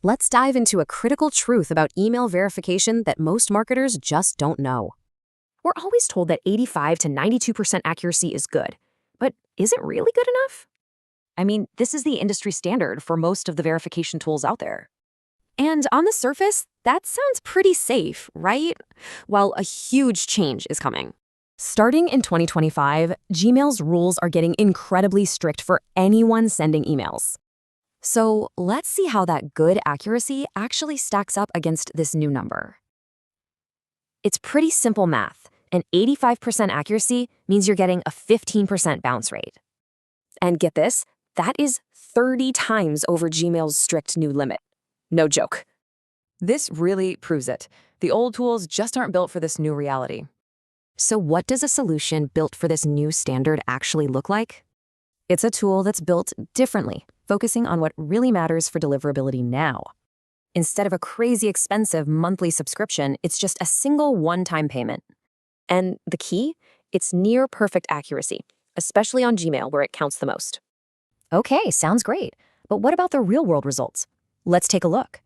Let's dive into a critical truth about email verification that most marketers just don't know. We're always told that 85 to 92% accuracy is good, but is it really good enough? I mean, this is the industry standard for most of the verification tools out there. And on the surface, that sounds pretty safe, right? Well, a huge change is coming. Starting in 2025, Gmail's rules are getting incredibly strict for anyone sending emails. So let's see how that good accuracy actually stacks up against this new number. It's pretty simple math. An 85% accuracy means you're getting a 15% bounce rate. And get this, that is 30 times over Gmail's strict new limit. No joke. This really proves it. The old tools just aren't built for this new reality. So what does a solution built for this new standard actually look like? It's a tool that's built differently, focusing on what really matters for deliverability now. Instead of a crazy expensive monthly subscription, it's just a single one-time payment. And the key? It's near perfect accuracy, especially on Gmail where it counts the most. Okay, sounds great. But what about the real-world results? Let's take a look.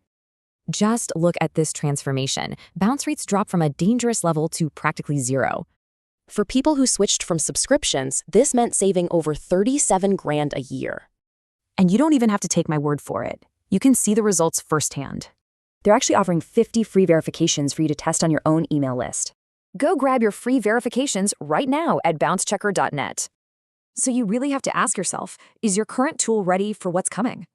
Just look at this transformation. Bounce rates drop from a dangerous level to practically zero. For people who switched from subscriptions, this meant saving over 37 grand a year. And you don't even have to take my word for it. You can see the results firsthand. They're actually offering 50 free verifications for you to test on your own email list. Go grab your free verifications right now at bouncechecker.net. So you really have to ask yourself, is your current tool ready for what's coming?